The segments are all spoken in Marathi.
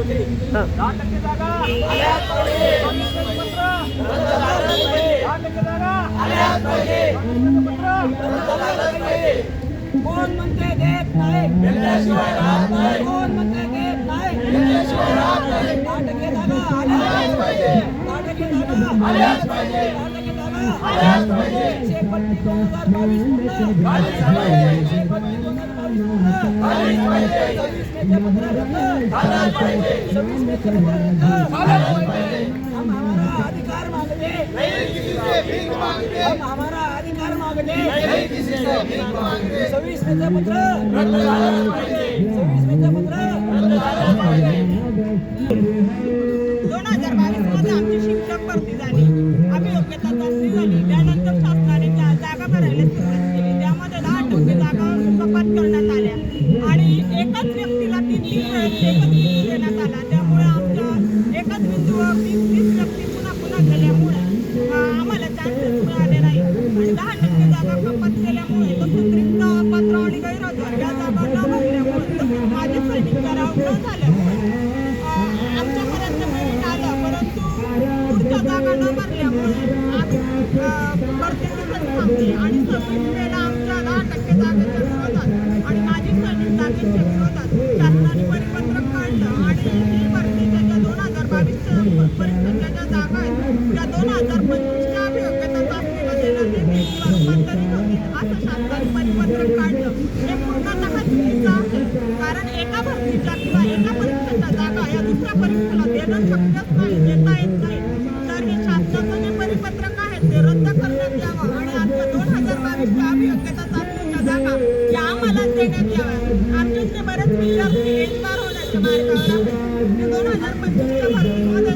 हा. 10% जागा आल्याच पाहिजे. 10% जागा आल्याच पाहिजे. कोण म्हणते देत नाही दिल्याशिवाय राहत नाही. कोण म्हणते देत नाही दिल्याशिवाय राहत नाही. 10% जागा आल्याच पाहिजे. 10% जागा आल्याच पाहिजे. 10% जागा आल्याच पाहिजे. शेपटी 2022 पूर्ण झालीच पाहिजे. शेपटी 2022 पूर्ण झालीच पाहिजे. 26 मेचे पत्र रद्द झालाच पाहिजे. 26 मेचे पत्र रद्द झालाच पाहिजे. हम हमारा अधिकार मांगते नहीं किसी से भीख मांगते. हम हमारा अधिकार मांगते नहीं किसी से भीख मांगते. 26 मेचे पत्र रद्द झालाच पाहिजे. 26 मेचे पत्र रद्द झालाच पाहिजे. 2022 मध्ये आमची शिक्षक भरती झाली. अभियोग्यता चाचणी झाली. त्यानंतर शासनाने जागा भरायला सुरुवात केली. त्यामध्ये 10% जागा कपात करण्यात आल्या आणि एकाच व्यक्तीला 3 वेळेस एकच बिंदू देण्यात आला. त्यामुळे आमच्या एकाच बिंदूवर 20 व्यक्ती पुन्हा केल्यामुळे आम्हाला चान्सेस मिळाले नाही आणि 10% जागा कपात केल्यामुळे तसंच रिक्त पात्र आणि गैरहजर या जागा न भरल्यामुळे माझे सैनिक ठराव न झाल्यामुळे आमच्यापर्यंत पेमेंट आलं. परंतु पुढच्या जागा न भरल्यामुळे आम्ही भरतीतच थांबले आणि 26 मेला आमच्या 10% जागेच्या विरोधात आणि माझी सैनिक जागेच्या विरोधात शासनाने परिपत्रक काढलं आणि ही भरतीच्या ज्या 2022 परीक्षेच्या ज्या जागा आहेत त्या 2025च्या अभियोग्यता चाचणीला देण्यात येतील रूपांतरित होतील असं शासनाने परिपत्रक काढलं. हे पूर्णतः चुकीचं आहे. कारण एका भरतीच्या किंवा एका परीक्षेच्या जागा या दुसऱ्या परीक्षेला देणं शक्यच नाही, देता येत नाही. तर हे शासनाचं जे परिपत्रक आहे ते रद्द करण्यात यावं आणि आमच्या 2022च्या अभियोग्यता चाचणीच्या जागा या आम्हालाच देण्यात याव्या. आमचे जे बरेच विद्यार्थी एजबार होण्याच्या मार्गावर आहेत ते 2025च्या भरतीमध्ये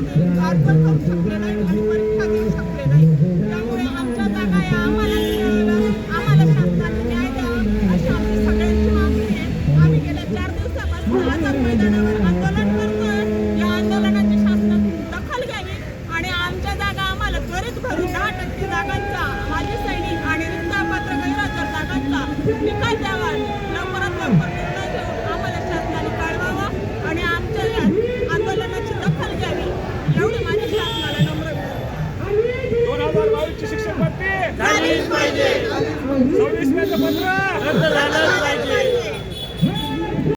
अर्ज करू शकले नाही आणि परीक्षा देऊ शकले नाही. त्यामुळे आमच्या जागा या आम्हालाच मिळाव्या. आम्हाला शासनाने न्याय द्यावा अशी आमची सगळ्यांची मागणी आहे. आम्ही गेल्या 4 दिवसापासून आझाद मैदानावर आंदोलन करतोय. या आंदोलनाची शासनाने दखल घ्यावी आणि आमच्या जागा आम्हाला त्वरित भरून 10% जागांचा माजी सैनिक आणि रिक्त पात्र गैरहजर जागांचा निकाल द्यावा. लवकरात लवकर निर्णय घेऊन आम्हाला शासनाने कळवावं आणि आमच्या या आंदोलनाची दखल घ्यावी एवढी माझी शासनाला नम्र विनंती. 2022 ची शिक्षक भरती झालीच पाहिजे. 26 मेचं पत्र रद्द झालंच पाहिजे.